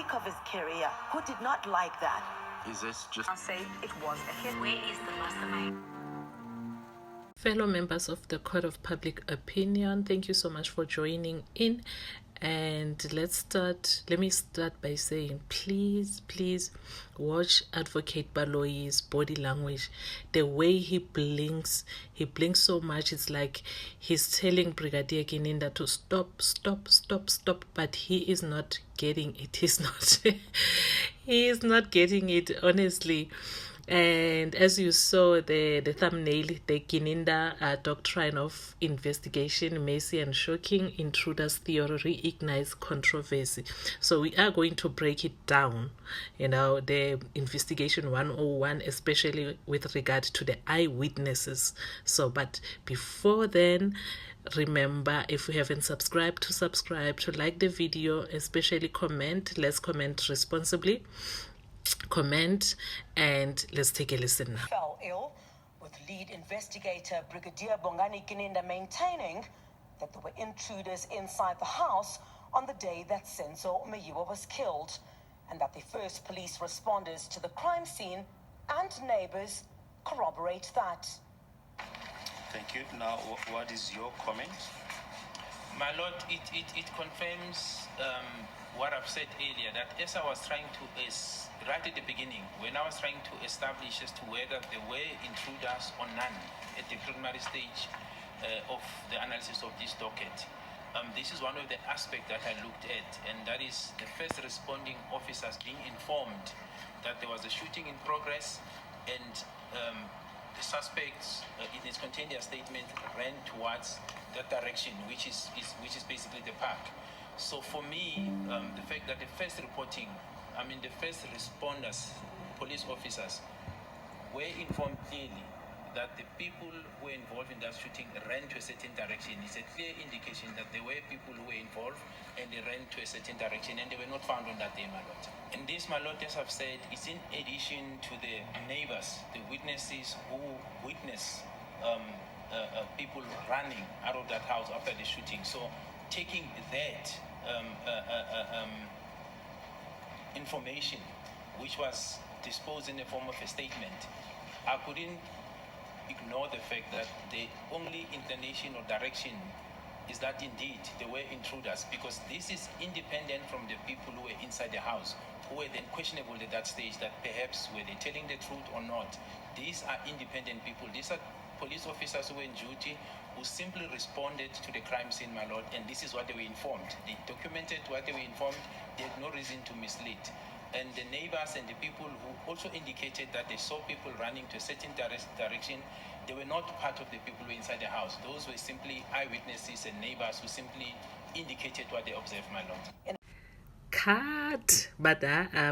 peak of his career. Who did not like that? Is this just... I'll say it was a hit. Where is the mastermind? Fellow members of the Court of Public Opinion, thank you so much for joining in. And let me start by saying, please watch Advocate Baloyi's body language. The way he blinks so much. It's like he's telling Brigadier Kininda to stop, but he is not getting it. He is not getting it, honestly. And as you saw the thumbnail, the Kininda doctrine of investigation, messy and shocking intruders theory reignites controversy. So we are going to break it down, the investigation 101, especially with regard to the eyewitnesses. So, but before then, remember, if you haven't subscribed, to like the video, especially comment. Let's comment responsibly. Comment, and let's take a listen now. Fell ill, with lead investigator Brigadier Bongani Kininda maintaining that there were intruders inside the house on the day that Senzo Meyiwa was killed, and that the first police responders to the crime scene and neighbors corroborate that. Thank you. Now, what is your comment? My lord, it confirms what I've said earlier, that as I was trying to, right at the beginning, when I was trying to establish as to whether there were intruders or none at the preliminary stage of the analysis of this docket, this is one of the aspects that I looked at, and that is the first responding officers being informed that there was a shooting in progress, and the suspects, in his container statement, ran towards that direction, which is basically the park. So for me, the fact that the first responders, police officers, were informed clearly that the people who were involved in that shooting ran to a certain direction is a clear indication that there were people who were involved and they ran to a certain direction, and they were not found on that day, my lord. And this, my lord, as I've said, is in addition to the neighbors, the witnesses who witnessed people running out of that house after the shooting. So taking that information, which was disposed in the form of a statement, I couldn't ignore the fact that the only inclination or direction is that indeed there were intruders, because this is independent from the people who were inside the house, who were then questionable at that stage, that perhaps were they telling the truth or not. These are independent people. These are police officers who were in duty, who simply responded to the crime scene, my lord, and this is what they were informed. They documented what they were informed. They had no reason to mislead. And the neighbors and the people who also indicated that they saw people running to a certain direction, they were not part of the people who were inside the house. Those were simply eyewitnesses and neighbors who simply indicated what they observed, my lord. Cut. But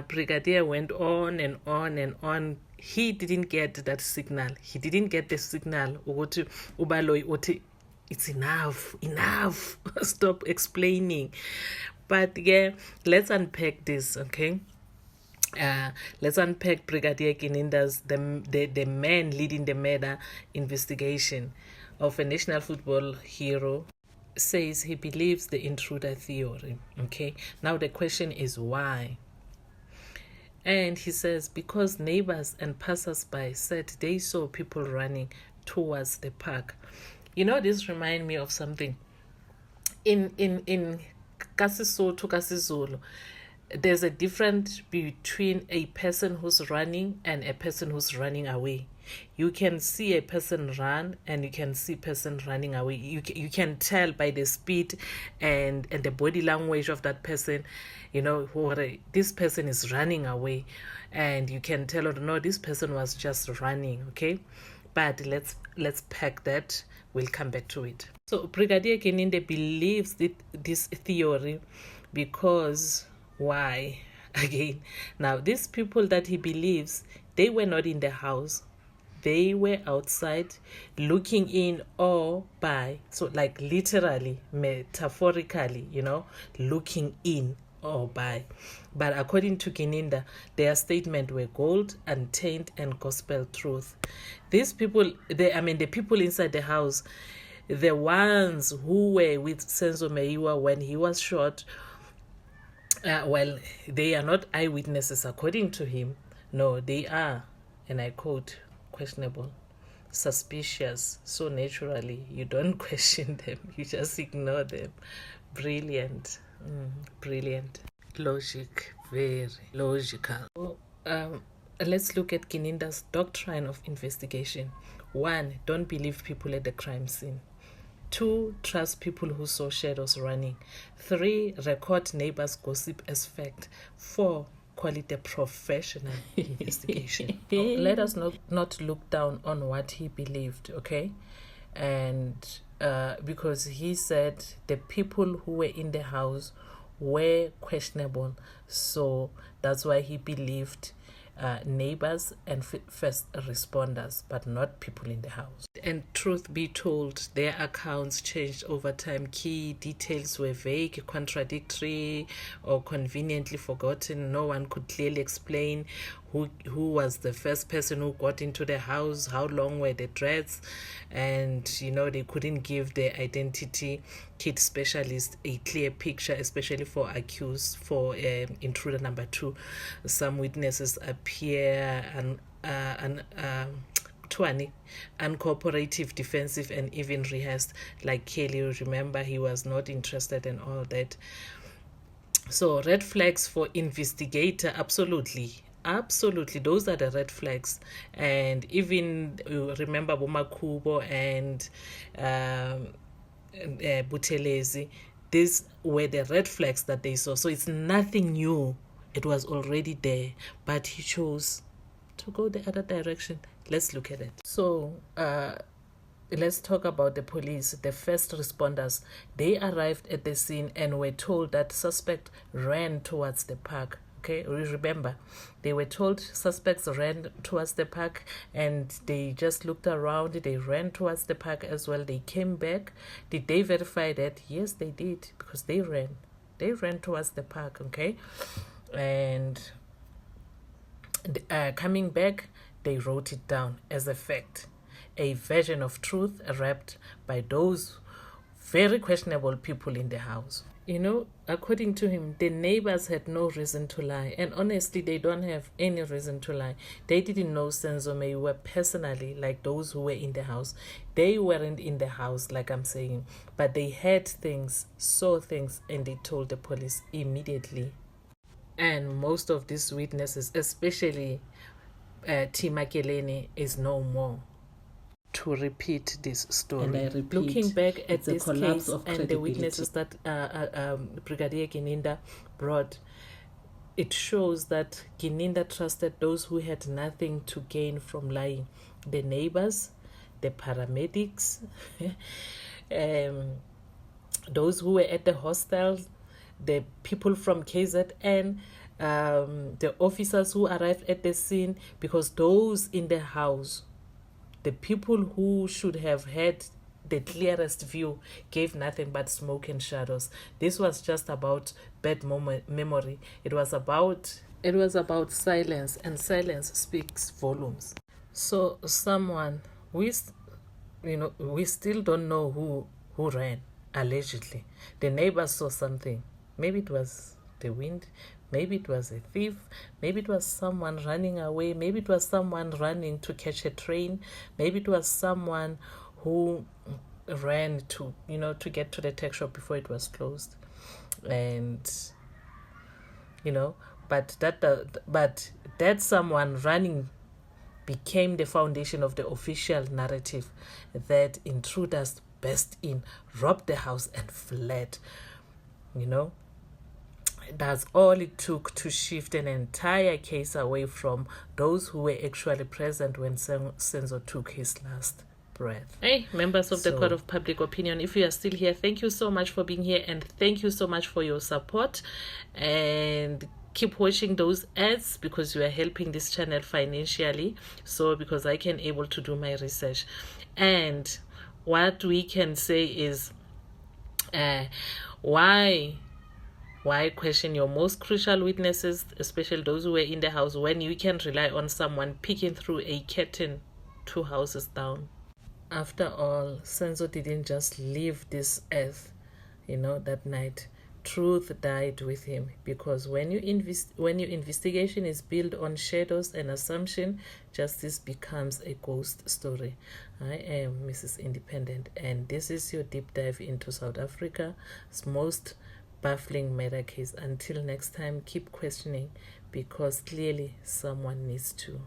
Brigadier went on and on and on. He didn't get that signal. He didn't get the signal. It's enough. Stop explaining. But yeah, let's unpack this, okay? Let's unpack Brigadier Kininda's, the man leading the murder investigation of a national football hero. Says he believes the intruder theory. Okay, now the question is why? And he says because neighbors and passers-by said they saw people running towards the park. This reminds me of something. In KaSisotho, there's a difference between a person who's running and a person who's running away. You can see a person run and you can see a person running away. You can tell by the speed and the body language of that person, this person is running away. And you can tell, no, this person was just running, okay? But let's pack that. We'll come back to it. So Brigadier Kininda believes this theory because why? Again, now these people that he believes, they were not in the house. They were outside looking in or by, so like literally, metaphorically, looking in or by. But according to Kininda, their statement were gold, untainted, and gospel truth. These people, the people inside the house, the ones who were with Senzo Meyiwa when he was shot, Well, they are not eyewitnesses according to him. No, they are, and I quote, questionable, suspicious. So naturally, you don't question them, you just ignore them. Brilliant. Brilliant. Logic, very logical. So, let's look at Gininda's doctrine of investigation. 1, don't believe people at the crime scene. 2, trust people who saw shadows running. 3, record neighbors' gossip as fact. 4, call it a professional investigation. Let us not look down on what he believed, okay? And because he said the people who were in the house were questionable, so that's why he believed neighbors and first responders, but not people in the house. And truth be told, their accounts changed over time. Key details were vague, contradictory, or conveniently forgotten. No one could clearly explain who was the first person who got into the house, how long were the threats, and they couldn't give the identity kit specialist a clear picture, especially for accused, for intruder number 2. Some witnesses appear uncooperative, defensive, and even rehearsed, like Kelly. Remember, he was not interested in all that. So red flags for investigator, absolutely, those are the red flags. And even remember Bomakubo and Buthelezi, these were the red flags that they saw. So it's nothing new, it was already there, but he chose to go the other direction. Let's look at it. So let's talk about the police, the first responders. They arrived at the scene and were told that suspect ran towards the park. Okay, remember, they were told suspects ran towards the park, and they just looked around. They ran towards the park as well. They came back. Did they verify that? Yes, they did, because they ran towards the park. Okay, and coming back, they wrote it down as a fact, a version of truth wrapped by those very questionable people in the house. According to him, the neighbors had no reason to lie. And honestly, they don't have any reason to lie. They didn't know Senzo Meyiwa personally, like those who were in the house. They weren't in the house, like I'm saying. But they heard things, saw things, and they told the police immediately. And most of these witnesses, especially Tima Keleni, is no more to repeat this story. And I repeat, looking back at this case and the witnesses that Brigadier Gininda brought, it shows that Gininda trusted those who had nothing to gain from lying. The neighbors, the paramedics, those who were at the hostels, the people from KZN, the officers who arrived at the scene, because those in the house, the people who should have had the clearest view, gave nothing but smoke and shadows. This was just about bad memory. It was about silence, and silence speaks volumes. So someone, we still don't know who ran, allegedly. The neighbors saw something. Maybe it was the wind. Maybe it was a thief. Maybe it was someone running away. Maybe it was someone running to catch a train. Maybe it was someone who ran to get to the tech shop before it was closed. And but that someone running became the foundation of the official narrative that intruders burst in, robbed the house, and fled. That's all it took to shift an entire case away from those who were actually present when Senzo took his last breath. Hey, members of the Court of Public Opinion, if you are still here, thank you so much for being here, and thank you so much for your support. And keep watching those ads, because you are helping this channel financially, so because I can able to do my research. And what we can say is why question your most crucial witnesses, especially those who were in the house, when you can rely on someone peeking through a curtain 2 houses down? After all, Senzo didn't just leave this earth, that night. truth died with him, because when your investigation is built on shadows and assumption, justice becomes a ghost story. I am Mrs. Independent, and this is your deep dive into South Africa's most baffling murder case. Until next time, keep questioning, because clearly someone needs to.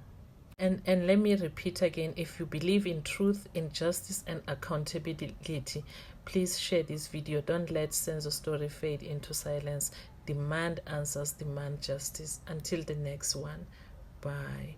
And let me repeat again, if you believe in truth, in justice and accountability, please share this video. Don't let Senzo story fade into silence. Demand answers, demand justice. Until the next one, bye.